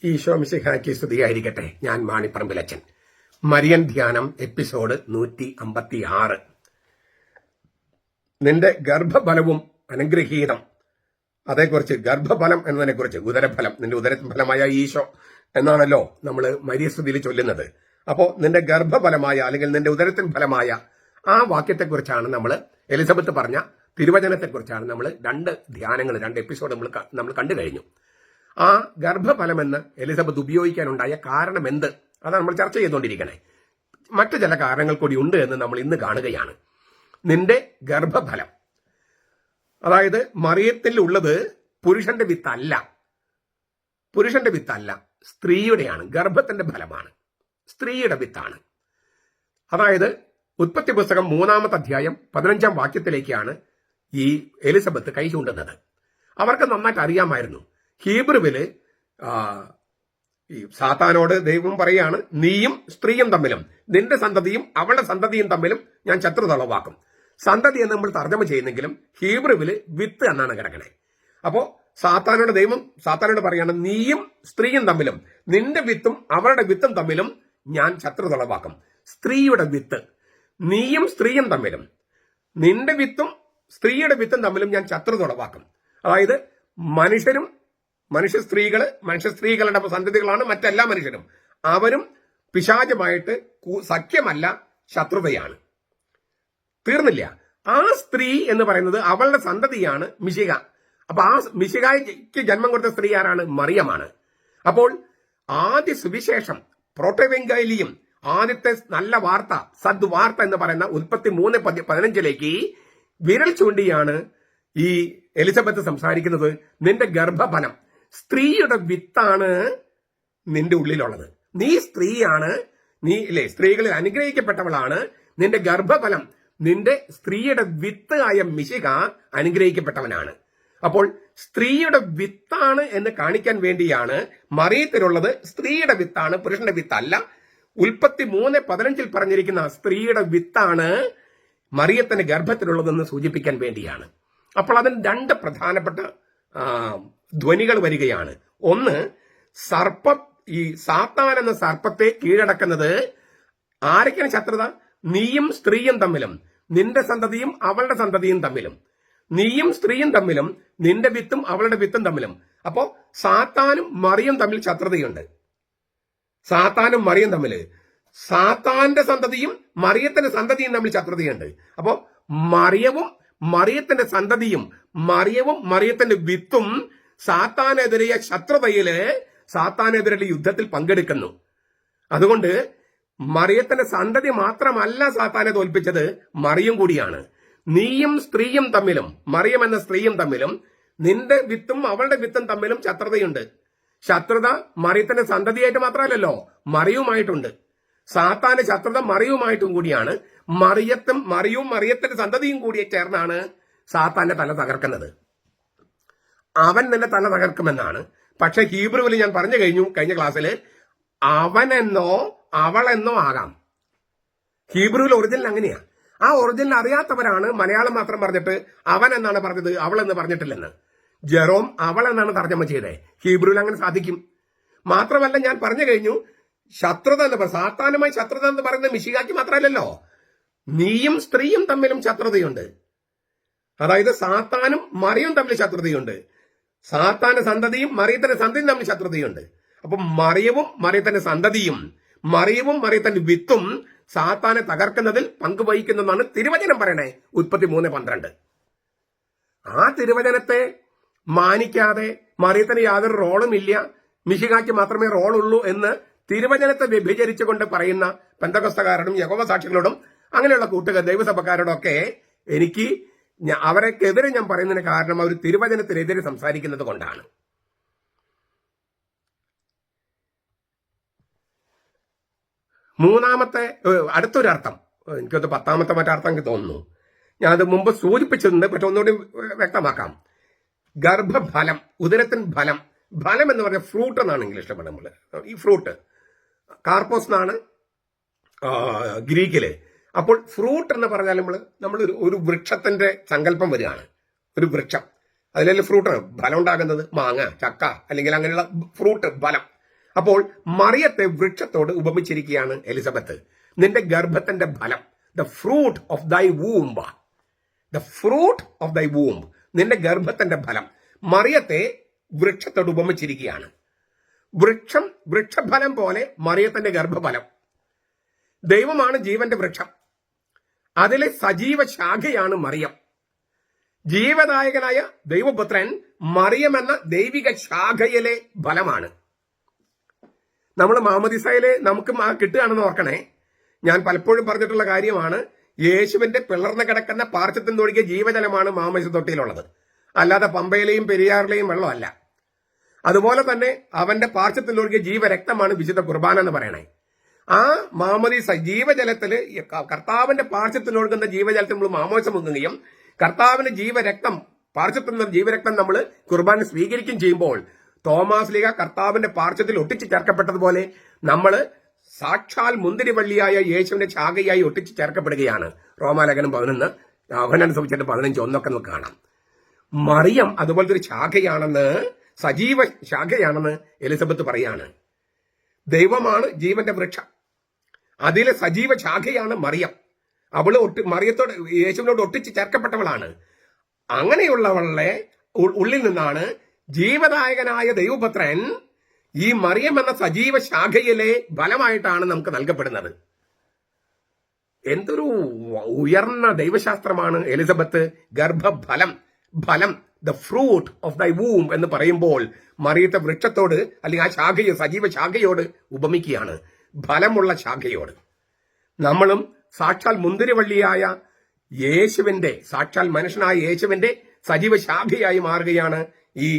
ഈശോ മിശിഹായ്ക്ക് സ്തുതിയായിരിക്കട്ടെ. ഞാൻ മാണിപ്പറമ്പിലച്ചൻ. മരിയൻ ധ്യാനം എപ്പിസോഡ് 156. നിന്റെ ഗർഭഫലവും അനുഗ്രഹീതം. അതേക്കുറിച്ച് ഗർഭഫലം എന്നതിനെക്കുറിച്ച് ഉദരഫലം, നിന്റെ ഉദരഫലമായ ഈശോ എന്നാണല്ലോ നമ്മൾ മരിയസ്തുതിയിൽ ചൊല്ലുന്നത്. അപ്പോൾ നിന്റെ ഗർഭഫലമായ അല്ലെങ്കിൽ നിന്റെ ഉദരത്തിൻ ഫലമായ ആ വാക്യത്തെക്കുറിച്ചാണ് നമ്മൾ, എലിസബത്ത് പറഞ്ഞ തിരുവചനത്തെക്കുറിച്ചാണ് നമ്മൾ രണ്ട് എപ്പിസോഡ് നമ്മൾ കണ്ടു കഴിഞ്ഞു. ആ ഗർഭഫലമെന്ന് എലിസബത്ത് ഉപയോഗിക്കാനുണ്ടായ കാരണം എന്ത്, അതാണ് നമ്മൾ ചർച്ച ചെയ്തുകൊണ്ടിരിക്കണേ. മറ്റു ചില കാരണങ്ങൾ കൂടി ഉണ്ട് എന്ന് നമ്മൾ ഇന്ന് കാണുകയാണ്. നിന്റെ ഗർഭഫലം, അതായത് മറിയത്തിൽ ഉള്ളത് പുരുഷന്റെ വിത്തല്ല, സ്ത്രീയുടെയാണ്. ഗർഭത്തിന്റെ ഫലമാണ്, സ്ത്രീയുടെ വിത്താണ്. അതായത് ഉൽപ്പത്തി പുസ്തകം 3-ാമത്തെ അധ്യായം 15-ാം വാക്യത്തിലേക്കാണ് ഈ എലിസബത്ത് കൈ ചൂണ്ടുന്നത്. അവർക്ക് നന്നായിട്ട് അറിയാമായിരുന്നു. ഹീബ്രുവില് ഈ സാത്താനോട് ദൈവം പറയാണ്, നീയും സ്ത്രീയും തമ്മിലും നിന്റെ സന്തതിയും അവളുടെ സന്തതിയും തമ്മിലും ഞാൻ ശത്രുതളവാക്കും. സന്തതി എന്ന് നമ്മൾ തർജ്ജമ ചെയ്യുന്നെങ്കിലും ഹീബ്രുവില് വിത്ത് എന്നാണ് കിടക്കണേ. അപ്പോ ദൈവം സാത്താനോട് പറയാണ്, നീയും സ്ത്രീയും തമ്മിലും നിന്റെ വിത്തും അവളുടെ വിത്തും തമ്മിലും ഞാൻ ശത്രുതളവാക്കും. സ്ത്രീയുടെ വിത്ത്, നീയും സ്ത്രീയും തമ്മിലും നിന്റെ വിത്തും സ്ത്രീയുടെ വിത്തും തമ്മിലും ഞാൻ ശത്രുതളവാക്കും. അതായത് മനുഷ്യ സ്ത്രീകളുടെ സന്തതികളാണ് മറ്റെല്ലാ മനുഷ്യരും. അവരും പിശാചുമായിട്ട് സഖ്യമല്ല, ശത്രുതയാണ്. തീർന്നില്ല. ആ സ്ത്രീ എന്ന് പറയുന്നത് അവളുടെ സന്തതിയാണ് മിശിഹ. അപ്പൊ ആ മിശിഹായ്ക്ക് ജന്മം കൊടുത്ത സ്ത്രീ ആരാണ്? മറിയമാണ്. അപ്പോൾ ആദ്യ സുവിശേഷം, പ്രോട്ടോവെങ്കേലിയം, ആദ്യത്തെ നല്ല വാർത്ത, സദ്വാർത്ത എന്ന് പറയുന്ന ഉൽപ്പത്തി 3:15 വിരൽ ചൂണ്ടിയാണ് ഈ എലിസബത്ത് സംസാരിക്കുന്നത്. നിന്റെ ഗർഭഫലം, സ്ത്രീയുടെ വിത്താണ് നിന്റെ ഉള്ളിലുള്ളത്. നീ സ്ത്രീയാണ്, സ്ത്രീകളിൽ അനുഗ്രഹിക്കപ്പെട്ടവളാണ്. നിന്റെ ഗർഭഫലം, നിന്റെ സ്ത്രീയുടെ വിത്ത് ആയ മിശിഹ അനുഗ്രഹിക്കപ്പെട്ടവനാണ്. അപ്പോൾ സ്ത്രീയുടെ വിത്താണ് എന്ന് കാണിക്കാൻ വേണ്ടിയാണ് മറിയത്തിലുള്ളത് സ്ത്രീയുടെ വിത്താണ്, പുരുഷന്റെ വിത്തല്ല. ഉൽപ്പത്തി 3:15 പറഞ്ഞിരിക്കുന്ന സ്ത്രീയുടെ വിത്താണ് മറിയത്തിന്റെ ഗർഭത്തിലുള്ളതെന്ന് സൂചിപ്പിക്കാൻ വേണ്ടിയാണ്. അപ്പോൾ അതിന് രണ്ട് പ്രധാനപ്പെട്ട ധ്വനികൾ വരികയാണ്. ഒന്ന്, ഈ സാത്താൻ എന്ന സർപ്പത്തെ കീഴടക്കുന്നത് ആരൊക്കെയാണ് ശത്രുത? നീയും സ്ത്രീയും തമ്മിലും നിന്റെ സന്തതിയും അവളുടെ സന്തതിയും തമ്മിലും, നീയും സ്ത്രീയും തമ്മിലും നിന്റെ വിത്തും അവളുടെ വിത്തും തമ്മിലും. അപ്പോ സാത്താനും മറിയും തമ്മിൽ ശത്രുതയുണ്ട്. സാത്താന്റെ സന്തതിയും മറിയത്തിന്റെ സന്തതിയും തമ്മിൽ ശത്രുതയുണ്ട്. അപ്പോ മറിയത്തിന്റെ സന്തതിയും മറിയത്തിന്റെ വിത്തും സാത്താനെതിരെ ശത്രുതയില്, സാത്താനെതിരെ യുദ്ധത്തിൽ പങ്കെടുക്കുന്നു. അതുകൊണ്ട് മറിയത്തിന്റെ സന്തതി മാത്രമല്ല സാത്താനെ തോൽപ്പിച്ചത്, മറിയം കൂടിയാണ്. നീയും സ്ത്രീയും തമ്മിലും, മറിയം എന്ന സ്ത്രീയും തമ്മിലും നിന്റെ വിത്തും അവളുടെ വിത്തും തമ്മിലും ശത്രുതയുണ്ട്. ശത്രുത മറിയത്തിന്റെ സന്തതിയായിട്ട് മാത്രമല്ലല്ലോ, മറിയുമായിട്ടുണ്ട്. സാത്താന്റെ ശത്രുത മറിയുമായിട്ടും കൂടിയാണ്. മറിയത്തിന്റെ സന്തതിയും കൂടി ചേർന്നാണ് സാത്താന്റെ തല തകർക്കുന്നത്. അവൻ നിന്റെ തല തകർക്കുമെന്നാണ്. പക്ഷെ ഹീബ്രുവിൽ ഞാൻ പറഞ്ഞു കഴിഞ്ഞു കഴിഞ്ഞ ക്ലാസ്സിൽ, അവനെന്നോ അവളെന്നോ ആകാം. ഹീബ്രുവിൽ ഒറിജിനൽ അങ്ങനെയാ. ആ ഒറിജിനൽ അറിയാത്തവരാണ് മലയാളം മാത്രം പറഞ്ഞിട്ട് അവൻ എന്നാണ് പറഞ്ഞത്, അവൾ എന്ന് പറഞ്ഞിട്ടില്ലെന്ന്. ജെറോം അവൾ എന്നാണ് തർജ്ജമ ചെയ്തേ. ഹീബ്രുവിൽ അങ്ങനെ സാധിക്കും. മാത്രമല്ല, ഞാൻ പറഞ്ഞു കഴിഞ്ഞു, ശത്രുത എന്ന് സാത്താനുമായി ശത്രുത എന്ന് പറയുന്നത് മിശിഹായ്ക്ക് മാത്രമല്ലല്ലോ, നീയും സ്ത്രീയും തമ്മിലും ശത്രുതയുണ്ട്. അതായത് സാത്താനും മറിയും തമ്മിൽ ശത്രുതയുണ്ട്. സാത്താന്റെ സന്തതിയും മറിയത്തിന്റെ സന്തതിയും തമ്മിൽ ശത്രുതയുണ്ട്. അപ്പൊ മറിയത്തിന്റെ സന്തതിയും മറിയത്തിന്റെ വിത്തും സാത്താനെ തകർക്കുന്നതിൽ പങ്കുവഹിക്കുന്നതാണ് തിരുവചനം പറയണേ, ഉൽപ്പത്തി 3:12. ആ തിരുവചനത്തെ മാനിക്കാതെ മറിയത്തിന് യാതൊരു റോളും ഇല്ല, മിശിഹായ്ക്ക് മാത്രമേ റോളുള്ളൂ എന്ന് തിരുവചനത്തെ വ്യഭിചരിച്ചുകൊണ്ട് പറയുന്ന പെന്തക്കോസ്തകാരോടും യഹോവ സാക്ഷികളോടും അങ്ങനെയുള്ള ദൈവസഭക്കാരോടും ഒക്കെ അവരെക്കെതിരെ ഞാൻ പറയുന്നതിന് കാരണം അവർ തിരുവചനത്തിനെതിരെ സംസാരിക്കുന്നത് കൊണ്ടാണ്. അടുത്തൊരു അർത്ഥം, എനിക്കത് 10ാമത്തെ മറ്റർത്ഥം എനിക്ക് തോന്നുന്നു, ഞാനത് മുമ്പ് സൂചിപ്പിച്ചിട്ടുണ്ട്, പക്ഷെ ഒന്നുകൂടി വ്യക്തമാക്കാം. ഗർഭഫലം, ഉദരത്തിൻ ഫലം. ഫലം എന്ന് പറഞ്ഞ ഫ്രൂട്ട് എന്നാണ് ഇംഗ്ലീഷിൽ നമ്മൾ. ഈ ഫ്രൂട്ട് കാർപ്പോസ് എന്നാണ് ഗ്രീക്കില്. അപ്പോൾ ഫ്രൂട്ട് എന്ന് പറഞ്ഞാൽ നമ്മൾ ഒരു വൃക്ഷത്തിന്റെ സങ്കല്പം വരികയാണ്. ഒരു വൃക്ഷം, അതിലല്ലേ ഫ്രൂട്ട് ഫലം ഉണ്ടാകുന്നത്, മാങ്ങ, ചക്ക, അല്ലെങ്കിൽ അങ്ങനെയുള്ള ഫ്രൂട്ട്, ഫലം. അപ്പോൾ മറിയത്തെ വൃക്ഷത്തോട് ഉപമിച്ചിരിക്കുകയാണ് എലിസബത്ത്. നിന്റെ ഗർഭത്തിന്റെ ഫലം, ദ ഫ്രൂട്ട് ഓഫ് ദൈ വൂംബ്, ദ ഫ്രൂട്ട് ഓഫ് ദൈ വൂംബ്, നിന്റെ ഗർഭത്തിന്റെ ഫലം. മറിയത്തെ വൃക്ഷത്തോട് ഉപമിച്ചിരിക്കുകയാണ്. വൃക്ഷഫലം പോലെ മറിയത്തിന്റെ ഗർഭഫലം. ദൈവമാണ് ജീവന്റെ വൃക്ഷം, അതിലെ സജീവ ശാഖയാണ് മറിയം. ജീവദായകനായ ദൈവപുത്രൻ മറിയം എന്ന ദൈവിക ശാഖയിലെ ഫലമാണ്. നമ്മൾ മാമോദിസയില് നമുക്ക് കിട്ടുകയാണെന്ന് ഓർക്കണേ. ഞാൻ പലപ്പോഴും പറഞ്ഞിട്ടുള്ള കാര്യമാണ്, യേശുവിന്റെ പിളർന്ന് കിടക്കുന്ന പാർശ്വത്തിൽ നിന്നൊഴുകിയ ജീവജലമാണ് മാമോദിസ തൊട്ടിയിലുള്ളത്, അല്ലാതെ പമ്പയിലെയും പെരിയാറിലെയും വെള്ളമല്ല. അതുപോലെ തന്നെ അവന്റെ പാർശ്വത്തിൽ ഒഴുകിയ ജീവരക്തമാണ് വിശുദ്ധ കുർബാന എന്ന് പറയണേ. ആ മാമോദിസ ജീവജലത്തില് കർത്താവിന്റെ പാർശ്വത്തിൽ ഒഴുകുന്ന ജീവജലത്തിൽ നമ്മൾ മാമോദിസ മുങ്ങുകയും കർത്താവിന്റെ ജീവരക്തം, പാർശ്വത്തിൽ നിന്ന് ജീവരക്തം നമ്മൾ കുർബാന സ്വീകരിക്കുകയും ചെയ്യുമ്പോൾ തോമാസ് ലീഗ കർത്താവിന്റെ പാർശ്വത്തിൽ ഒട്ടിച്ചു ചേർക്കപ്പെട്ടതുപോലെ നമ്മൾ സാക്ഷാൽ മുന്തിരിവള്ളിയായ യേശുവിന്റെ ശാഖയായി ഒട്ടിച്ചു ചേർക്കപ്പെടുകയാണ്. റോമാലേഖനം 11 യോഹന്നാൻ സുവിശേഷം 15:1 നമുക്ക് കാണാം. മറിയം അതുപോലത്തെ ഒരു ശാഖയാണെന്ന്, സജീവ ശാഖയാണെന്ന് എലിസബത്ത് പറയാണ്. ദൈവമാണ് ജീവന്റെ വൃക്ഷം, അതിലെ സജീവ ശാഖയാണ് മറിയം. അവള് മറിയത്തോട്, യേശുവിനോട് ഒട്ടിച്ച് ചേർക്കപ്പെട്ടവളാണ്. അങ്ങനെയുള്ളവളുടെ ഉള്ളിൽ നിന്നാണ് ജീവദായകനായ ദൈവപുത്രൻ ഈ മറിയം എന്ന സജീവ ശാഖയിലെ ഫലമായിട്ടാണ് നമുക്ക് നൽകപ്പെടുന്നത്. എന്തൊരു ഉയർന്ന ദൈവശാസ്ത്രമാണ് എലിസബത്ത്. ഗർഭഫലം, the fruit of thy womb എന്ന് പറയുമ്പോൾ മറിയത്തെ വൃക്ഷത്തോട്, അല്ലെങ്കിൽ ആ ശാഖയെ, സജീവ ശാഖയോട് ഉപമിക്കുകയാണ്, ഫലമുള്ള ശാഖയോട്. നമ്മളും സാക്ഷാൽ മുന്തിരിവള്ളിയായ യേശുവിന്റെ, സാക്ഷാൽ മനുഷ്യനായ യേശുവിന്റെ സജീവ ശാഖയായി മാറുകയാണ് ഈ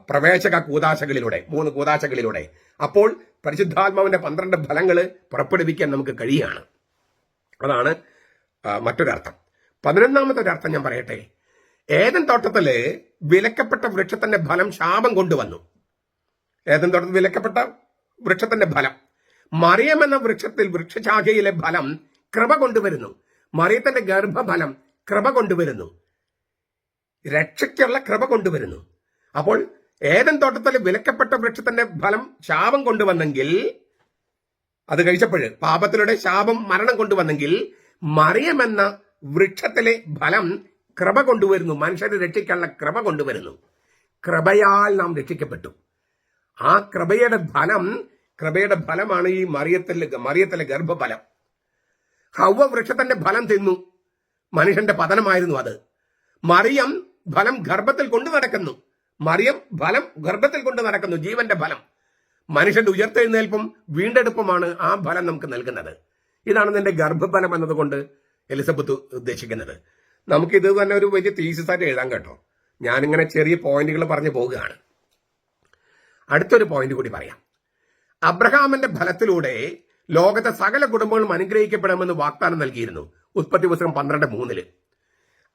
പ്രവേശക കൂദാശകളിലൂടെ, 3 കൂദാശകളിലൂടെ. അപ്പോൾ പരിശുദ്ധാത്മാവിന്റെ 12 ഫലങ്ങൾ പുറപ്പെടുവിക്കാൻ നമുക്ക് കഴിയാണ്. അതാണ് മറ്റൊരർത്ഥം. 11ാമത്തെ ഒരർത്ഥം ഞാൻ പറയട്ടെ. ഏദൻ തോട്ടത്തില് വിലക്കപ്പെട്ട വൃക്ഷത്തിന്റെ ഫലം ശാപം കൊണ്ടുവന്നു. ഏദൻ തോട്ടത്തിൽ വിലക്കപ്പെട്ട വൃക്ഷത്തിന്റെ ഫലം, മറിയം എന്ന വൃക്ഷശാഖയിലെ ഫലം കൃപ കൊണ്ടുവരുന്നു. മറിയത്തിന്റെ ഗർഭഫലം കൃപ കൊണ്ടുവരുന്നു, രക്ഷയ്ക്കുള്ള കൃപ കൊണ്ടുവരുന്നു. അപ്പോൾ ഏദൻ തോട്ടത്തിൽ വിലക്കപ്പെട്ട വൃക്ഷത്തിന്റെ ഫലം ശാപം കൊണ്ടുവന്നെങ്കിൽ, അത് കഴിച്ചപ്പോൾ പാപത്തിലൂടെ ശാപം മരണം കൊണ്ടുവന്നെങ്കിൽ, മറിയം എന്ന വൃക്ഷത്തിലെ ഫലം കൃപ കൊണ്ടുവരുന്നു, മനുഷ്യരെ രക്ഷിക്കാനുള്ള കൃപ കൊണ്ടുവരുന്നു. കൃപയാൽ നാം രക്ഷിക്കപ്പെട്ടു. ആ കൃപയുടെ ഫലമാണ് ഈ മറിയത്തിലെ ഗർഭഫലം. ഹവ്വ വൃക്ഷത്തിന്റെ ഫലം തിന്നു, മനുഷ്യന്റെ പതനമായിരുന്നു അത്. മറിയം ഫലം ഗർഭത്തിൽ കൊണ്ടു നടക്കുന്നു. ജീവന്റെ ഫലം. മനുഷ്യന്റെ ഉയർത്തെഴുന്നേൽപ്പും വീണ്ടെടുപ്പുമാണ് ആ ഫലം നമുക്ക് നൽകുന്നത്. ഇതാണ് നിന്റെ ഗർഭഫലം എന്നതുകൊണ്ട് എലിസബത്ത് ഉദ്ദേശിക്കുന്നത്. നമുക്കിത് തന്നെ ഒരു വലിയ തീസിസായിട്ട് എഴുതാൻ കേട്ടോ. ഞാനിങ്ങനെ ചെറിയ പോയിന്റുകൾ പറഞ്ഞു പോവുകയാണ്. അടുത്തൊരു പോയിന്റ് കൂടി പറയാം. അബ്രഹാമിന്റെ ഫലത്തിലൂടെ ലോകത്തെ സകല കുടുംബങ്ങളും അനുഗ്രഹിക്കപ്പെടുമെന്ന് വാഗ്ദാനം നൽകിയിരുന്നു. ഉൽപ്പത്തി പുസ്തകം 12:3.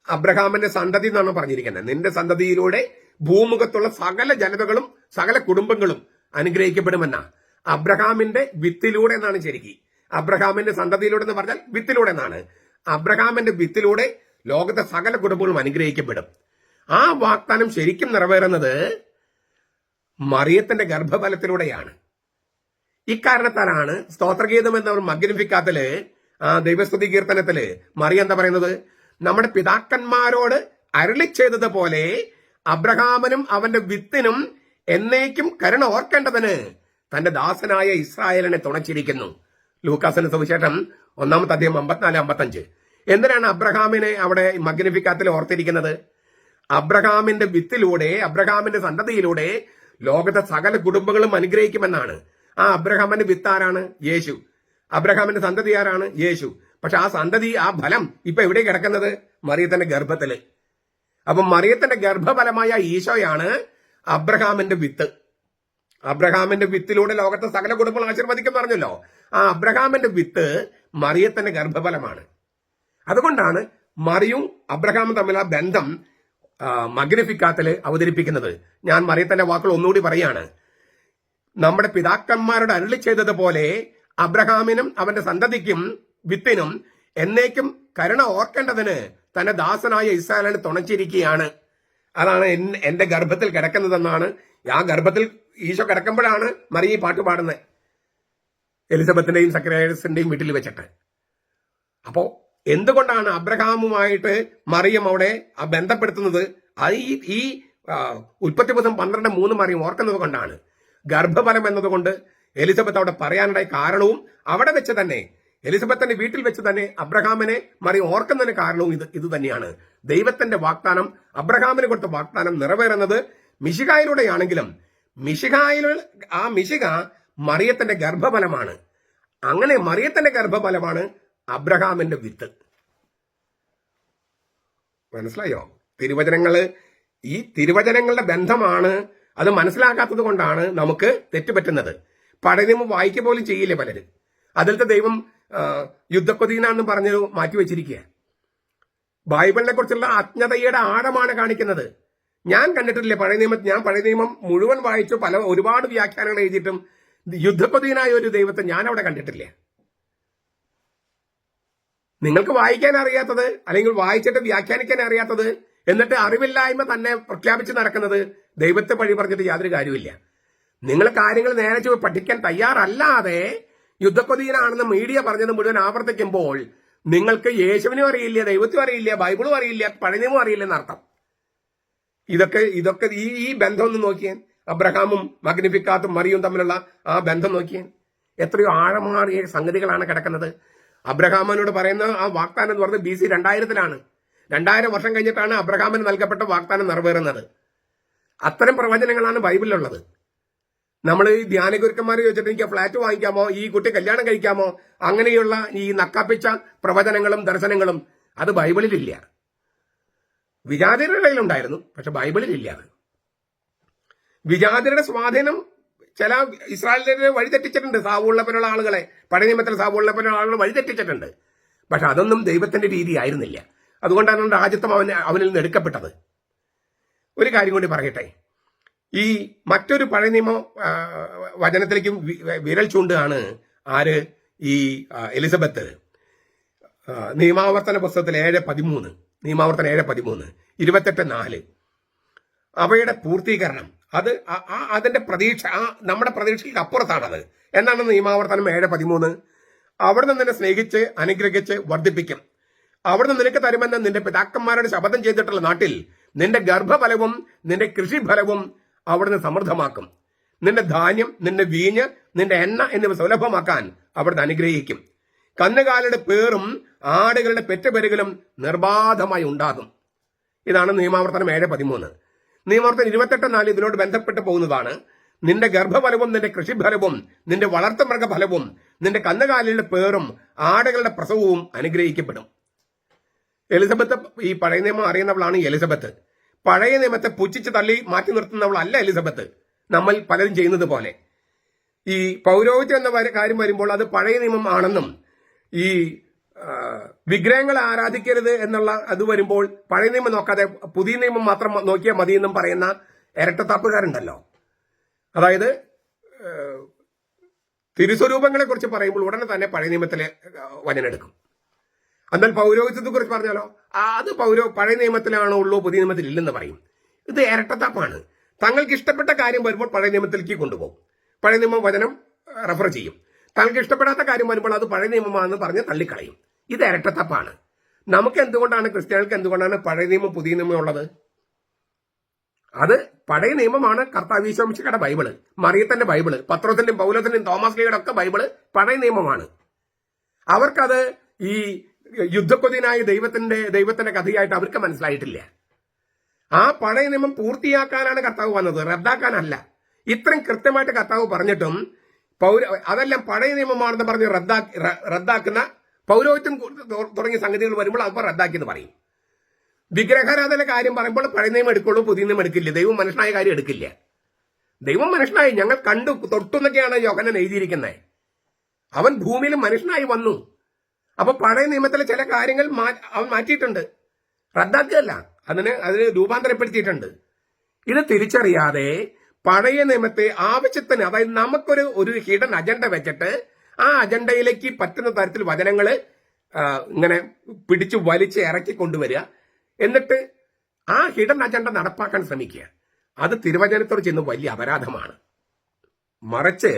അബ്രഹാമിന്റെ സന്തതി എന്നാണ് പറഞ്ഞിരിക്കുന്നത്. നിന്റെ സന്തതിയിലൂടെ ഭൂമുഖത്തുള്ള സകല ജനതകളും സകല കുടുംബങ്ങളും അനുഗ്രഹിക്കപ്പെടുമെന്ന. അബ്രഹാമിന്റെ വിത്തിലൂടെ എന്നാണ് ശരിക്കും. അബ്രഹാമിന്റെ സന്തതിയിലൂടെ എന്ന് പറഞ്ഞാൽ വിത്തിലൂടെ എന്നാണ്. അബ്രഹാമിന്റെ വിത്തിലൂടെ ലോകത്തെ സകല കുടുംബങ്ങളും അനുഗ്രഹിക്കപ്പെടും. ആ വാഗ്ദാനം ശരിക്കും നിറവേറുന്നത് മറിയത്തിന്റെ ഗർഭഫലത്തിലൂടെയാണ്. ഇക്കാരണത്താലാണ് സ്തോത്രഗീതം എന്ന മഗ്നിഫിക്കാത്തില്, ദൈവസ്തുതി കീർത്തനത്തില് മറിയം എന്താ പറയുന്നത്? നമ്മുടെ പിതാക്കന്മാരോട് അരുളി ചെയ്തതുപോലെ അബ്രഹാമിനും അവന്റെ വിത്തിനും എന്നേക്കും കരുണ ഓർക്കേണ്ടതിന് തന്റെ ദാസനായ ഇസ്രായേലിനെ തുണച്ചിരിക്കുന്നു. ലൂക്കാസിന്റെ സുവിശേഷം 1-ാമത്തെ അധ്യായം 54-55. എന്തിനാണ് അബ്രഹാമിനെ അവിടെ മഗ്നിഫിക്കാത്തിൽ ഓർത്തിരിക്കുന്നത്? അബ്രഹാമിന്റെ വിത്തിലൂടെ, അബ്രഹാമിന്റെ സന്തതിയിലൂടെ ലോകത്തെ സകല കുടുംബങ്ങളും അനുഗ്രഹിക്കുമെന്നാണ്. ആ അബ്രഹാമിന്റെ വിത്ത് ആരാണ്? യേശു. അബ്രഹാമിന്റെ സന്തതി ആരാണ്? യേശു. പക്ഷെ ആ സന്തതി, ആ ഫലം ഇപ്പൊ എവിടെ കിടക്കുന്നത്? മറിയത്തിന്റെ ഗർഭത്തില്. അപ്പൊ മറിയത്തിന്റെ ഗർഭഫലമായ ഈശോയാണ് അബ്രഹാമിന്റെ വിത്ത്. അബ്രഹാമിന്റെ വിത്തിലൂടെ ലോകത്തെ സകല കുടുംബങ്ങൾ ആശീർവദിക്കും പറഞ്ഞല്ലോ. ആ അബ്രഹാമിന്റെ വിത്ത് മറിയത്തിന്റെ ഗർഭഫലമാണ്. അതുകൊണ്ടാണ് മറിയും അബ്രഹാമും തമ്മിൽ ആ ബന്ധം മഗ്നിഫിക്കാത്തിൽ അവതരിപ്പിക്കുന്നത്. ഞാൻ മറിയത്തിന്റെ വാക്കുകൾ ഒന്നുകൂടി പറയാണ്. നമ്മുടെ പിതാക്കന്മാരോട് അരുളി ചെയ്തതുപോലെ അബ്രഹാമിനും അവന്റെ സന്തതിക്കും വിത്തിനും എന്നേക്കും കരുണ ഓർക്കേണ്ടതിന് തന്റെ ദാസനായ ഇസ്രായേലിനെ തുണച്ചിരിക്കുകയാണ്. അതാണ് എന്റെ ഗർഭത്തിൽ കിടക്കുന്നതെന്നാണ്. ആ ഗർഭത്തിൽ ഈശോ കിടക്കുമ്പോഴാണ് മറിയ ഈ പാട്ട് പാടുന്നത്, എലിസബത്തിന്റെയും സക്കറിയാസിന്റെയും വീട്ടിൽ വെച്ചിട്ട്. അപ്പോ എന്തുകൊണ്ടാണ് അബ്രഹാമുമായിട്ട് മറിയം അവിടെ ബന്ധപ്പെടുത്തുന്നത്? ഈ ഉൽപ്പത്തി പുസ്തകം 12:3 മറിയം ഓർക്കുന്നത് കൊണ്ടാണ്. ഗർഭഫലം എന്നതുകൊണ്ട് എലിസബത്ത് അവിടെ പറയാനുണ്ടായ കാരണവും അവിടെ വെച്ച് തന്നെ, എലിസബത്തിന്റെ വീട്ടിൽ വെച്ച് തന്നെ അബ്രഹാമിനെ മറിയം ഓർക്കുന്നതിന് കാരണവും ഇത് തന്നെയാണ്. ദൈവത്തിന്റെ വാഗ്ദാനം, അബ്രഹാമിന് കൊടുത്ത വാഗ്ദാനം നിറവേറുന്നത് മിശിഹായിലൂടെയാണെങ്കിലും ആ മിശിഹ മറിയത്തിന്റെ ഗർഭഫലമാണ്. അങ്ങനെ മറിയത്തിന്റെ ഗർഭഫലമാണ് അബ്രഹാമിന്റെ വിത്ത്. മനസ്സിലായോ? ഈ തിരുവചനങ്ങളുടെ ബന്ധമാണ്. അത് മനസ്സിലാക്കാത്തത് കൊണ്ടാണ് നമുക്ക് തെറ്റുപറ്റുന്നത്. പഴയ നിയമം വായിക്കുക പോലും ചെയ്യില്ല പലര്. അതിലത്തെ ദൈവം യുദ്ധക്കൊതീനാന്ന് പറഞ്ഞു മാറ്റിവെച്ചിരിക്കുക. ബൈബിളിനെ കുറിച്ചുള്ള അജ്ഞതയുടെ ആഴമാണ് കാണിക്കുന്നത്. ഞാൻ കണ്ടിട്ടില്ല ഞാൻ പഴയ നിയമം മുഴുവൻ വായിച്ചു, ഒരുപാട് വ്യാഖ്യാനങ്ങൾ എഴുതിയിട്ടും യുദ്ധക്കൊതീനായ ഒരു ദൈവത്തെ ഞാൻ അവിടെ കണ്ടിട്ടില്ല. നിങ്ങൾക്ക് വായിക്കാൻ അറിയാത്തത്, അല്ലെങ്കിൽ വായിച്ചിട്ട് വ്യാഖ്യാനിക്കാൻ അറിയാത്തത്, എന്നിട്ട് അറിവില്ലായ്മ തന്നെ പ്രഖ്യാപിച്ച് നടക്കുന്നത്, ദൈവത്തെ പഴി പറഞ്ഞിട്ട് യാതൊരു കാര്യമില്ല. നിങ്ങൾ കാര്യങ്ങൾ നേരെ പഠിക്കാൻ തയ്യാറല്ലാതെ യുദ്ധക്കൊതീനാണെന്ന് മീഡിയ പറഞ്ഞത് മുഴുവൻ ആവർത്തിക്കുമ്പോൾ നിങ്ങൾക്ക് യേശുവിനും അറിയില്ല, ദൈവത്തിനും അറിയില്ല, ബൈബിളും അറിയില്ല, പഴയ നിയമവും അറിയില്ല എന്നർത്ഥം. ഇതൊക്കെ ഈ ബന്ധം ഒന്ന് നോക്കിയാൻ, അബ്രഹാമും മഗ്നിഫിക്കാത്തും മറിയും തമ്മിലുള്ള ആ ബന്ധം നോക്കിയാൻ എത്രയോ ആഴമാറിയ സംഗതികളാണ് കിടക്കുന്നത്. അബ്രഹാമിനോട് പറയുന്ന ആ വാഗ്ദാനം എന്ന് പറഞ്ഞത് BC 2000-ലാണ്. 2000 വർഷം കഴിഞ്ഞിട്ടാണ് അബ്രഹാമിന് നൽകപ്പെട്ട വാഗ്ദാനം നിറവേറുന്നത്. അത്തരം പ്രവചനങ്ങളാണ് ബൈബിളിലുള്ളത്. നമ്മൾ ഈ ധ്യാനഗുരുക്കന്മാർ ചോദിച്ചിട്ട് എനിക്ക് ഫ്ലാറ്റ് വാങ്ങിക്കാമോ, ഈ കുട്ടി കല്യാണം കഴിക്കാമോ, അങ്ങനെയുള്ള ഈ നക്കാപ്പിച്ച പ്രവചനങ്ങളും ദർശനങ്ങളും അത് ബൈബിളിലില്ല. വിജാതിരുടെ കയ്യിലുണ്ടായിരുന്നു, പക്ഷെ ബൈബിളിലില്ല. അത് വിജാതിരുടെ സ്വാധീനം ചില ഇസ്രായേലിനെ വഴിതെറ്റിച്ചിട്ടുണ്ട്. സാവൂളിനെപ്പോലുള്ള ആളുകളെ, പഴയ നിയമത്തിൽ സാവൂളിനെപ്പോലുള്ള ആളുകൾ വഴിതെറ്റിച്ചിട്ടുണ്ട്. പക്ഷെ അതൊന്നും ദൈവത്തിന്റെ രീതി ആയിരുന്നില്ല. അതുകൊണ്ടാണ് രാജ്യത്വം അവനിൽ നിന്ന് എടുക്കപ്പെട്ടത്. ഒരു കാര്യം കൂടി പറയട്ടെ, ഈ മറ്റൊരു പഴയ നിയമ വചനത്തിലേക്കും വിരൽ ചൂണ്ടാണ് ആര്? ഈ എലിസബത്ത്. നിയമാവർത്തന പുസ്തകത്തിൽ 7:13, നിയമാവർത്തനം 7:13, 28:4 അവയുടെ പൂർത്തീകരണം, അതിന്റെ പ്രതീക്ഷ നമ്മുടെ പ്രതീക്ഷയ്ക്ക് അപ്പുറത്താണത്. എന്നാണ് നിയമാവർത്തനം 7:13? അവിടുന്ന് നിന്നെ സ്നേഹിച്ച് അനുഗ്രഹിച്ച് വർദ്ധിപ്പിക്കും, അവിടുന്ന് നിനക്ക് തരുമെന്ന് നിന്റെ പിതാക്കന്മാരോട് ശപഥം ചെയ്തിട്ടുള്ള നാട്ടിൽ നിന്റെ ഗർഭഫലവും നിന്റെ കൃഷിഫലവും അവിടുന്ന് സമൃദ്ധമാക്കും, നിന്റെ ധാന്യം, നിന്റെ വീഞ്ഞ്, നിന്റെ എണ്ണ എന്നിവ സുലഭമാക്കാൻ അവിടുന്ന് അനുഗ്രഹിക്കും, കന്നുകാലിയുടെ പേറും ആടുകളുടെ പെറ്റുപെരുകലും നിർബാധമായി ഉണ്ടാകും. ഇതാണ് നിയമാവർത്തനം 7:13. നിയമാവർത്തനം 28:4 ഇതിനോട് ബന്ധപ്പെട്ട് പോകുന്നതാണ്. നിന്റെ ഗർഭഫലവും നിന്റെ കൃഷിഫലവും നിന്റെ വളർത്തുമൃഗഫലവും നിന്റെ കന്നുകാലികളുടെ പേറും ആടുകളുടെ പ്രസവവും അനുഗ്രഹിക്കപ്പെടും. എലിസബത്ത്, ഈ പഴയ നിയമം അറിയുന്നവളാണ് എലിസബത്ത്. പഴയ നിയമത്തെ പുച്ഛിച്ച് തള്ളി മാറ്റി നിർത്തുന്നവളല്ല എലിസബത്ത്, നമ്മൾ പലരും ചെയ്യുന്നത് പോലെ. ഈ പൗരോഹിത്യം എന്ന കാര്യം വരുമ്പോൾ അത് പഴയ നിയമം ആണെന്നും ഈ വിഗ്രഹങ്ങളെ ആരാധിക്കരുത് എന്നുള്ള അത് വരുമ്പോൾ പഴയ നിയമം നോക്കാതെ പുതിയ നിയമം മാത്രം നോക്കിയാൽ മതിയെന്നും പറയുന്ന ഇരട്ടത്താപ്പുകാരുണ്ടല്ലോ. അതായത് തിരുസ്വരൂപങ്ങളെ കുറിച്ച് പറയുമ്പോൾ ഉടനെ തന്നെ പഴയ നിയമത്തിലെ വചനെടുക്കും. എന്നാൽ പൗരോഹിത്യത്തെ കുറിച്ച് പറഞ്ഞാലോ അത് പഴയ നിയമത്തിലാണോ ഉള്ളൂ, പുതിയ നിയമത്തിൽ ഇല്ലെന്ന് പറയും. ഇത് ഇരട്ടത്താപ്പാണ്. തങ്ങൾക്ക് ഇഷ്ടപ്പെട്ട കാര്യം വരുമ്പോൾ പഴയ നിയമത്തിലേക്ക് കൊണ്ടുപോകും, പഴയ നിയമം വചനം റെഫർ ചെയ്യും. തങ്ങൾക്ക് ഇഷ്ടപ്പെടാത്ത കാര്യം വരുമ്പോൾ അത് പഴയ നിയമമാണെന്ന് പറഞ്ഞ് തള്ളിക്കളയും. ഇത് ഇരട്ടത്താപ്പാണ്. നമുക്ക് എന്തുകൊണ്ടാണ്, ക്രിസ്ത്യാനികൾക്ക് എന്തുകൊണ്ടാണ് പഴയ നിയമം പുതിയ നിയമം ഉള്ളത്? അത് പഴയ നിയമമാണ് കർത്താവ് ഈശോ മിശിഹായുടെ ബൈബിള്, മറിയത്തിന്റെ ബൈബിള്, പത്രോസിന്റെയും പൗലോസിന്റെയും തോമസ് ലീയുടെ ഒക്കെ ബൈബിള് പഴയ നിയമമാണ്. അവർക്കത് ഈ യുദ്ധക്കൊതിനായ ദൈവത്തിന്റെ കഥയായിട്ട് അവർക്ക് മനസ്സിലായിട്ടില്ല. ആ പഴയ നിയമം പൂർത്തിയാക്കാനാണ് കർത്താവ് വന്നത്, റദ്ദാക്കാനല്ല. ഇത്രയും കൃത്യമായിട്ട് കർത്താവ് പറഞ്ഞിട്ടും അതെല്ലാം പഴയ നിയമമാണെന്ന് പറഞ്ഞ് റദ്ദാക്കുന്ന പൗരോഹിത്യം തുടങ്ങിയ സംഗതികൾ വരുമ്പോൾ അപ്പോൾ റദ്ദാക്കിയെന്ന് പറയും. വിഗ്രഹാരാധന കാര്യം പറയുമ്പോൾ പഴയ നിയമം എടുക്കുള്ളൂ, പുതിയ നിയമം എടുക്കില്ല. ദൈവം മനുഷ്യനായ കാര്യം എടുക്കില്ല. ദൈവം മനുഷ്യനായി, ഞങ്ങൾ കണ്ടു തൊട്ടുന്നൊക്കെയാണ് യോഹന്നാൻ എഴുതിയിരിക്കുന്നത്. അവൻ ഭൂമിയിൽ മനുഷ്യനായി വന്നു. അപ്പൊ പഴയ നിയമത്തിലെ ചില കാര്യങ്ങൾ അവൻ മാറ്റിയിട്ടുണ്ട്, റദ്ദാക്കുകയല്ല, അതിന് രൂപാന്തരപ്പെടുത്തിയിട്ടുണ്ട്. ഇത് തിരിച്ചറിയാതെ പഴയ നിയമത്തെ ആവശ്യത്തിന്, അതായത് നമുക്കൊരു ഹിഡൻ അജണ്ട വെച്ചിട്ട് ആ അജണ്ടയിലേക്ക് പറ്റുന്ന തരത്തിൽ വചനങ്ങൾ ഇങ്ങനെ പിടിച്ചു വലിച്ച് ഇറക്കി കൊണ്ടുവരിക, എന്നിട്ട് ആ ഹിഡൻ അജണ്ട നടപ്പാക്കാൻ ശ്രമിക്കുക. അത് തിരുവചനത്തോട് ചെന്ന് വലിയ അപരാധമാണ്. മറിച്ച്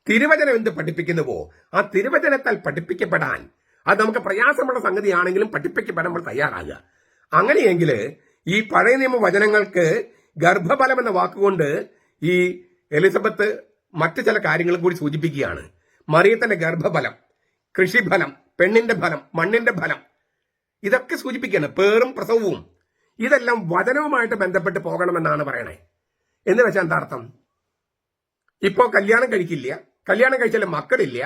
തിരുവചനം എന്ത് പഠിപ്പിക്കുന്നുവോ ആ തിരുവചനത്താൽ പഠിപ്പിക്കപ്പെടാൻ അത് നമുക്ക് പ്രയാസമുള്ള സംഗതിയാണെങ്കിലും പഠിപ്പിക്കപ്പെടാൻ നമ്മൾ തയ്യാറാകുക. അങ്ങനെയെങ്കിൽ ഈ പഴയ നിയമ വചനങ്ങൾക്ക് ഗർഭഫലം എന്ന വാക്കുകൊണ്ട് ഈ എലിസബത്ത് മറ്റു ചില കാര്യങ്ങളും കൂടി സൂചിപ്പിക്കുകയാണ്. മറിയത്തിന്റെ ഗർഭഫലം, കൃഷിഫലം, പെണ്ണിന്റെ ഫലം, മണ്ണിന്റെ ഫലം, ഇതൊക്കെ സൂചിപ്പിക്കുകയാണ്. പേറും പ്രസവവും ഇതെല്ലാം വചനവുമായിട്ട് ബന്ധപ്പെട്ട് പോകണമെന്നാണ് പറയണേ. എന്ന് വെച്ചാൽ എന്താ അർത്ഥം? ഇപ്പോ കല്യാണം കഴിക്കില്ല, കല്യാണം കഴിച്ചാലും മക്കളില്ല,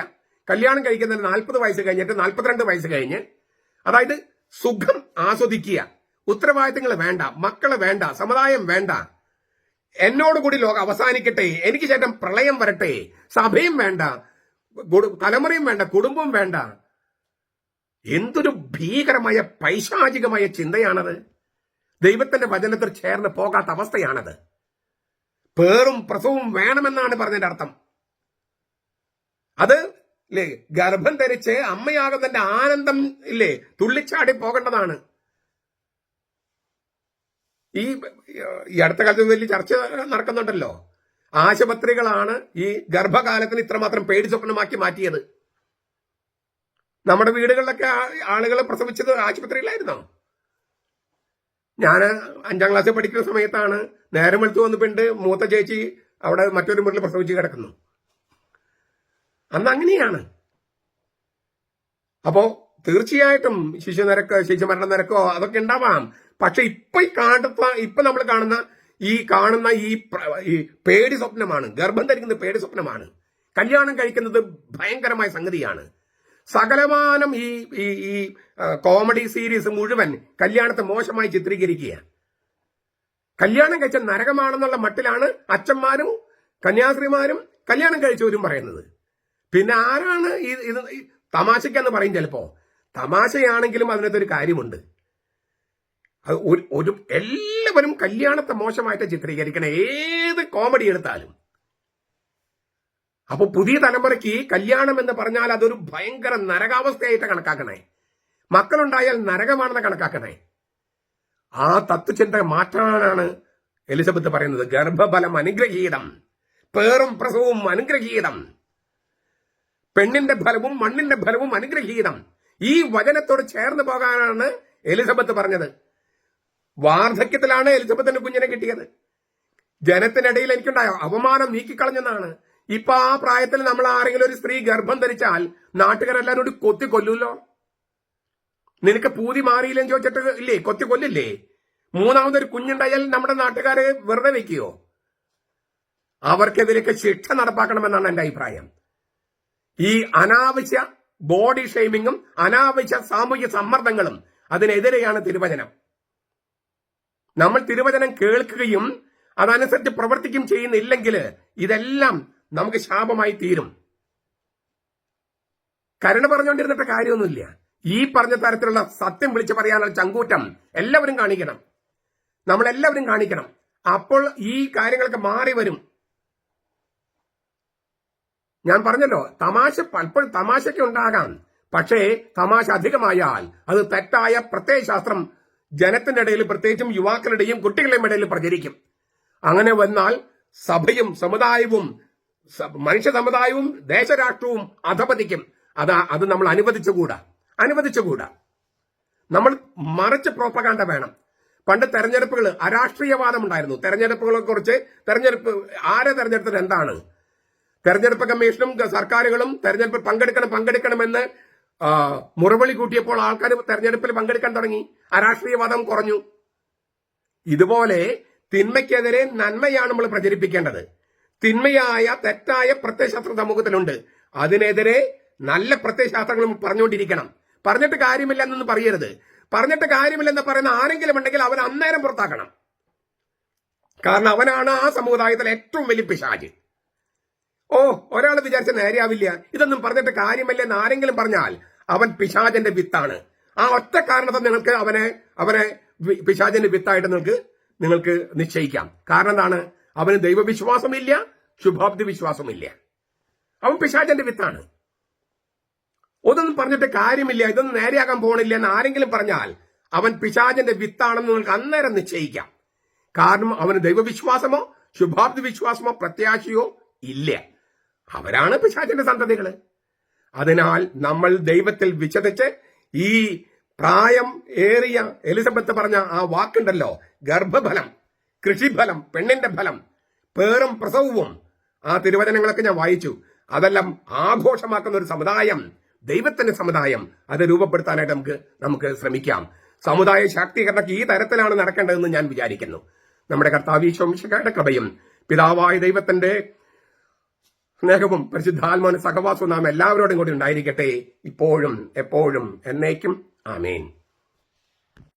കല്യാണം കഴിക്കുന്നതിന് 40 വയസ്സ് കഴിഞ്ഞിട്ട് 42 വയസ്സ് കഴിഞ്ഞ്, അതായത് സുഖം ആസ്വദിക്കുക, ഉത്തരവാദിത്തങ്ങൾ വേണ്ട, മക്കള് വേണ്ട, സമുദായം വേണ്ട, എന്നോടുകൂടി ലോകം അവസാനിക്കട്ടെ, എനിക്ക് ശേഷം പ്രളയം വരട്ടെ, സഭയും വേണ്ട, തലമുറയും വേണ്ട, കുടുംബവും വേണ്ട. എന്തൊരു ഭീകരമായ പൈശാചികമായ ചിന്തയാണത്. ദൈവത്തിന്റെ വചനത്തിൽ ചേർന്ന് പോകാത്ത അവസ്ഥയാണത്. പേറും പ്രസവവും വേണമെന്നാണ് പറഞ്ഞതിന്റെ അർത്ഥം. അത് ഇല്ലേ, ഗർഭം ധരിച്ച് അമ്മയാകുന്നതിന്റെ ആനന്ദം ഇല്ലേ തുള്ളിച്ചാടി പോകേണ്ടതാണ്. ഈ അടുത്ത കാലത്ത് വലിയ ചർച്ച നടക്കുന്നുണ്ടല്ലോ, ആശുപത്രികളാണ് ഈ ഗർഭകാലത്തിന് ഇത്രമാത്രം പേടി സ്വപ്നമാക്കി മാറ്റിയത്. നമ്മുടെ വീടുകളിലൊക്കെ ആളുകൾ പ്രസവിച്ചത് ആശുപത്രിയിലായിരുന്നോ? ഞാൻ 5ാം ക്ലാസ്സിൽ പഠിക്കുന്ന സമയത്താണ് നേരം വെളുത്തു വന്നിട്ടുണ്ട് മൂത്ത ചേച്ചി അവിടെ മറ്റൊരു വീട്ടിൽ പ്രസവിച്ച് കിടക്കുന്നു. അന്ന് അങ്ങനെയാണ്. അപ്പോ തീർച്ചയായിട്ടും ശിശുമരണ നിരക്കോ അതൊക്കെ ഉണ്ടാവാം. പക്ഷെ ഇപ്പൊ നമ്മൾ കാണുന്ന ഈ പേടി സ്വപ്നമാണ്. ഗർഭം ധരിക്കുന്നത് പേടി സ്വപ്നമാണ്. കല്യാണം കഴിക്കുന്നത് ഭയങ്കരമായ സംഗതിയാണ്. സകലമാനം ഈ കോമഡി സീരീസ് മുഴുവൻ കല്യാണത്തെ മോശമായി ചിത്രീകരിക്കുക. കല്യാണം കഴിച്ച നരകമാണെന്നുള്ള മട്ടിലാണ് അച്ഛന്മാരും കന്യാസ്ത്രീമാരും കല്യാണം കഴിച്ചവരും പറയുന്നത്. പിന്നെ ആരാണ് ഇത് തമാശയ്ക്കെന്ന് പറയും. ചിലപ്പോ തമാശയാണെങ്കിലും അതിനകത്തൊരു കാര്യമുണ്ട്. അത് എല്ലാവരും കല്യാണത്തെ മോശമായിട്ട് ചിത്രീകരിക്കണം, ഏത് കോമഡി എടുത്താലും. അപ്പൊ പുതിയ തലമുറയ്ക്ക് കല്യാണം എന്ന് പറഞ്ഞാൽ അതൊരു ഭയങ്കര നരകാവസ്ഥയായിട്ട് കണക്കാക്കണേ. മക്കളുണ്ടായാൽ നരകമാണെന്ന് കണക്കാക്കണേ. ആ തത്വചിന്ത മാറ്റാനാണ് എലിസബത്ത് പറയുന്നത്. ഗർഭഫലം അനുഗ്രഹീതം, പേറും പ്രസവവും അനുഗ്രഹീതം, പെണ്ണിന്റെ ഫലവും മണ്ണിന്റെ ഫലവും അനുഗ്രഹീതം. ഈ വചനത്തോട് ചേർന്ന് പോകാനാണ് എലിസബത്ത് പറഞ്ഞത്. വാർദ്ധക്യത്തിലാണ് എലിസബത്തിന്റെ കുഞ്ഞിനെ കിട്ടിയത്. ജനത്തിനിടയിൽ എനിക്കുണ്ടായ അവമാനം നീക്കിക്കളഞ്ഞെന്നാണ്. ഇപ്പൊ ആ പ്രായത്തിൽ നമ്മൾ ആരെങ്കിലും ഒരു സ്ത്രീ ഗർഭം ധരിച്ചാൽ നാട്ടുകാരെല്ലാവരും കൊത്തി കൊല്ലൂല്ലോ. നിനക്ക് പൂതി മാറിയില്ലെന്ന് ചോദിച്ചിട്ട് ഇല്ലേ കൊത്തി കൊല്ലില്ലേ? മൂന്നാമതൊരു കുഞ്ഞുണ്ടായാൽ നമ്മുടെ നാട്ടുകാരെ വെറുതെ വെക്കുകയോ? അവർക്കെതിരൊക്കെ ശിക്ഷ നടപ്പാക്കണമെന്നാണ് എന്റെ അഭിപ്രായം. ഈ അനാവശ്യ ബോഡി ഷെയ്മിങ്ങും അനാവശ്യ സാമൂഹ്യ സമ്മർദ്ദങ്ങളും അതിനെതിരെയാണ് തിരുവചനം. നമ്മൾ തിരുവചനം കേൾക്കുകയും അതനുസരിച്ച് പ്രവർത്തിക്കുകയും ചെയ്യുന്നില്ലെങ്കിൽ ഇതെല്ലാം നമുക്ക് ശാപമായി തീരും. കരുണ പറഞ്ഞുകൊണ്ടിരുന്നിട്ട് കാര്യമൊന്നുമില്ല. ഈ പറഞ്ഞ തരത്തിലുള്ള സത്യം വിളിച്ചു പറയാനുള്ള ചങ്കൂറ്റം എല്ലാവരും കാണിക്കണം, നമ്മളെല്ലാവരും കാണിക്കണം. അപ്പോൾ ഈ കാര്യങ്ങളൊക്കെ മാറി വരും. ഞാൻ പറഞ്ഞല്ലോ, പലപ്പോഴും തമാശയ്ക്ക് ഉണ്ടാകാം. പക്ഷേ തമാശ അധികമായാൽ അത് തെറ്റായ പ്രത്യയശാസ്ത്രം ജനത്തിന്റെ ഇടയിൽ, പ്രത്യേകിച്ചും യുവാക്കളുടെയും കുട്ടികളുടെയും ഇടയിൽ പ്രചരിക്കും. അങ്ങനെ വന്നാൽ സഭയും സമുദായവും മനുഷ്യ സമുദായവും ദേശരാഷ്ട്രവും അധപതിക്കും. അത് നമ്മൾ അനുവദിച്ചുകൂടാ. നമ്മൾ മറിച്ച് പ്രോപ്പഗാൻഡ വേണം. പണ്ട് തെരഞ്ഞെടുപ്പുകൾ അരാഷ്ട്രീയവാദം ഉണ്ടായിരുന്നു. തെരഞ്ഞെടുപ്പുകളെ കുറിച്ച് ആരെ തെരഞ്ഞെടുത്തത് എന്താണ്? തെരഞ്ഞെടുപ്പ് കമ്മീഷനും സർക്കാരുകളും തെരഞ്ഞെടുപ്പിൽ പങ്കെടുക്കണമെന്ന് മുറവിളി കൂട്ടിയപ്പോൾ ആൾക്കാർ തെരഞ്ഞെടുപ്പിൽ പങ്കെടുക്കാൻ തുടങ്ങി. അരാഷ്ട്രീയവാദം കുറഞ്ഞു. ഇതുപോലെ തിന്മയ്ക്കെതിരെ നന്മയാണ് നമ്മൾ പ്രചരിപ്പിക്കേണ്ടത്. തിന്മയായ തെറ്റായ പ്രത്യയശാസ്ത്ര സമൂഹത്തിലുണ്ട്. അതിനെതിരെ നല്ല പ്രത്യയശാസ്ത്രങ്ങൾ പറഞ്ഞുകൊണ്ടിരിക്കണം. പറഞ്ഞിട്ട് കാര്യമില്ലെന്നൊന്നും പറയരുത്. പറഞ്ഞിട്ട് കാര്യമില്ലെന്ന് പറയുന്ന ആരെങ്കിലും ഉണ്ടെങ്കിൽ അവൻ അന്നേരം പുറത്താക്കണം. കാരണം അവനാണ് ആ സമുദായത്തിലെ ഏറ്റവും വലിയ പിശാച്. ഒരാൾ വിചാരിച്ച നേരെയാവില്ല, ഇതൊന്നും പറഞ്ഞിട്ട് കാര്യമില്ലെന്ന് ആരെങ്കിലും പറഞ്ഞാൽ അവൻ പിശാചന്റെ വിത്താണ്. ആ ഒറ്റ കാരണത്തിൽ നിങ്ങൾക്ക് അവനെ പിശാചന്റെ വിത്തായിട്ട് നിങ്ങൾക്ക് നിശ്ചയിക്കാം. കാരണം എന്താണ്? അവന് ദൈവവിശ്വാസമില്ല, ശുഭാപ്തി വിശ്വാസമില്ല. അവൻ പിശാചന്റെ വിത്താണ്. ഒതൊന്നും പറഞ്ഞിട്ട് കാര്യമില്ല, ഇതൊന്നും നേരെയാകാൻ പോകണില്ല എന്ന് ആരെങ്കിലും പറഞ്ഞാൽ അവൻ പിശാചന്റെ വിത്താണെന്ന് നിങ്ങൾക്ക് അന്നേരം നിശ്ചയിക്കാം. കാരണം അവന് ദൈവവിശ്വാസമോ ശുഭാപ്തി വിശ്വാസമോ പ്രത്യാശയോ ഇല്ല. അവരാണ് പിശാചിന്റെ സന്തതികള്. അതിനാൽ നമ്മൾ ദൈവത്തിൽ വിശ്വസിച്ച് ഈ പ്രായം ഏറിയ എലിസബത്ത് പറഞ്ഞ ആ വാക്കുണ്ടല്ലോ, ഗർഭഫലം, കൃഷിഫലം, പെണ്ണിന്റെ ഫലം, പേറും പ്രസവവും, ആ തിരുവചനങ്ങളൊക്കെ ഞാൻ വായിച്ചു. അതെല്ലാം ആഘോഷമാക്കുന്ന ഒരു സമുദായം, ദൈവത്തിന്റെ സമുദായം, അത് രൂപപ്പെടുത്താനായിട്ട് നമുക്ക് ശ്രമിക്കാം. സമുദായ ശാക്തീകരണം ഈ തരത്തിലാണ് നടക്കേണ്ടതെന്ന് ഞാൻ വിചാരിക്കുന്നു. നമ്മുടെ കർത്താവ് ഈശോ മിശിഹായുടെ കൃപയും പിതാവായ ദൈവത്തിന്റെ സ്നേഹവും പരിശുദ്ധാത്മാവിന്റെ സഹവാസവും നാം എല്ലാവരോടും കൂടി ഉണ്ടായിരിക്കട്ടെ, ഇപ്പോഴും എപ്പോഴും എന്നേക്കും. ആമേൻ.